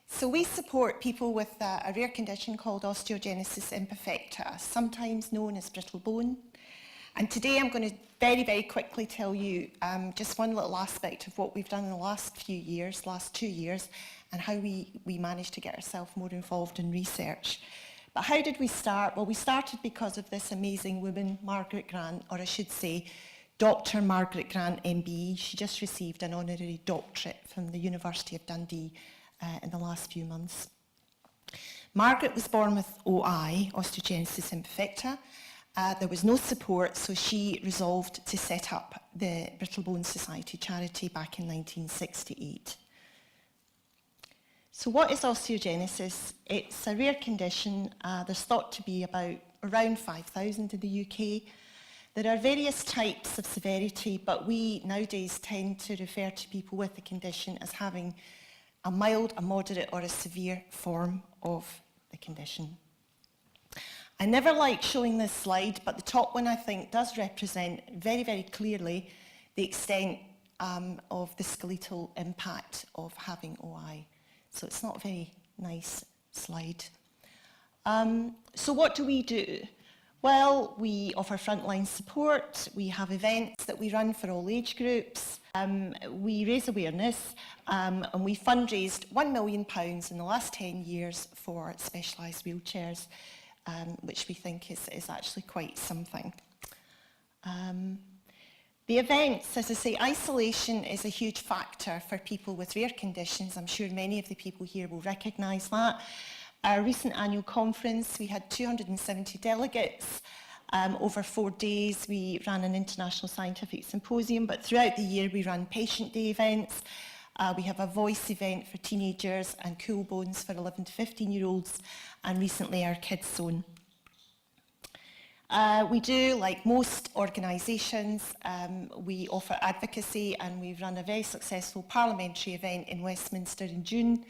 So we support people with a rare condition called Osteogenesis imperfecta, sometimes known as brittle bone. And today I'm going to very, very quickly tell you just one little aspect of what we've done in the last 2 years, and how we managed to get ourselves more involved in research. But how did we start? Well, we started because of this amazing woman, Margaret Grant, or I should say, Dr. Margaret Grant, MBE. She just received an honorary doctorate from the University of Dundee in the last few months. Margaret was born with OI, Osteogenesis imperfecta. There was no support, so she resolved to set up the Brittle Bone Society charity back in 1968. So what is osteogenesis? It's a rare condition. There's thought to be around 5,000 in the UK. There are various types of severity, but we nowadays tend to refer to people with the condition as having a mild, a moderate, or a severe form of the condition. I never like showing this slide, but the top one I think does represent very, very clearly the extent of the skeletal impact of having OI. So it's not a very nice slide. So what do we do? Well, we offer frontline support. We have events that we run for all age groups. We raise awareness, and we fundraised £1 million in the last 10 years for specialised wheelchairs, which we think is actually quite something. The events, as I say, isolation is a huge factor for people with rare conditions. I'm sure many of the people here will recognise that. Our recent annual conference, we had 270 delegates over 4 days. We ran an international scientific symposium, but throughout the year we ran patient day events. We have a voice event for teenagers and cool bones for 11 to 15-year-olds, and recently our kids zone. We do, like most organisations, we offer advocacy, and we've run a very successful parliamentary event in Westminster in June,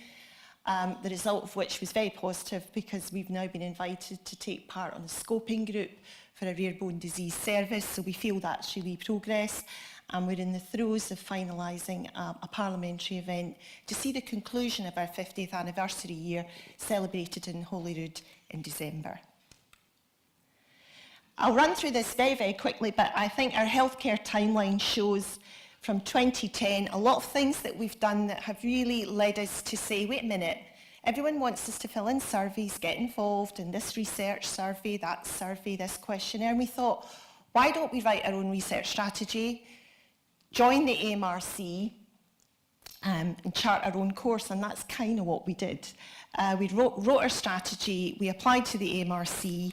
the result of which was very positive because we've now been invited to take part on a scoping group for a rare bone disease service, so we feel that's really progress, and we're in the throes of finalising a parliamentary event to see the conclusion of our 50th anniversary year celebrated in Holyrood in December. I'll run through this very, very quickly, but I think our healthcare timeline shows from 2010 a lot of things that we've done that have really led us to say, wait a minute, everyone wants us to fill in surveys, get involved in this research survey, that survey, this questionnaire, and we thought, why don't we write our own research strategy, join the amrc, and chart our own course, and that's kind of what we did. We wrote our strategy, we applied to the amrc,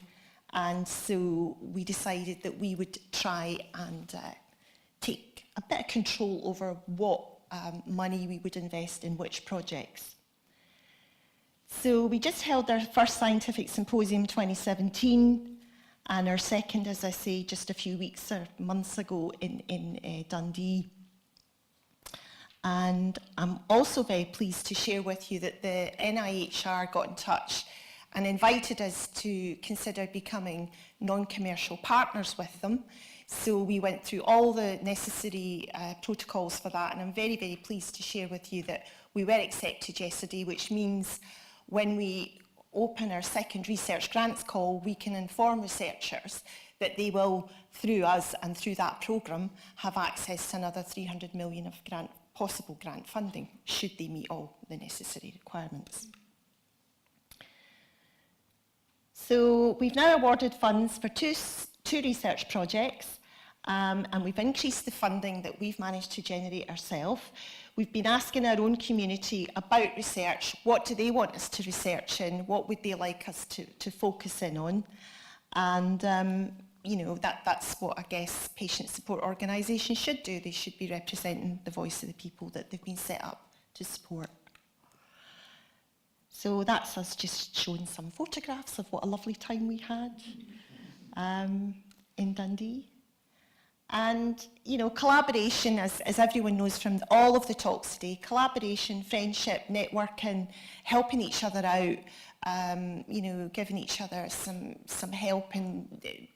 and so we decided that we would try and take a bit of control over what money we would invest in which projects. So we just held our first scientific symposium in 2017, and our second, as I say, just a few weeks or months ago in Dundee. And I'm also very pleased to share with you that the NIHR got in touch and invited us to consider becoming non-commercial partners with them. So we went through all the necessary protocols for that, and I'm very, very pleased to share with you that we were accepted yesterday, which means when we open our second research grants call, we can inform researchers that they will, through us and through that programme, have access to another 300 million of possible grant funding, should they meet all the necessary requirements. So we've now awarded funds for two research projects, and we've increased the funding that we've managed to generate ourselves. We've been asking our own community about research. What do they want us to research in? What would they like us to focus in on? And you know, that's what I guess patient support organisations should do. They should be representing the voice of the people that they've been set up to support. So that's us just showing some photographs of what a lovely time we had in Dundee. And, you know, collaboration, as everyone knows from all of the talks today, collaboration, friendship, networking, helping each other out, you know, giving each other some help in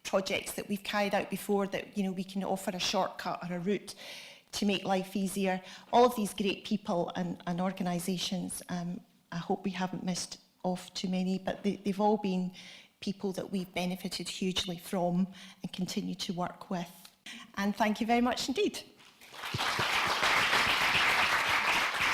projects that we've carried out before that, you know, we can offer a shortcut or a route to make life easier. All of these great people and organisations I hope we haven't missed off too many, but they've all been people that we've benefited hugely from and continue to work with. And thank you very much indeed.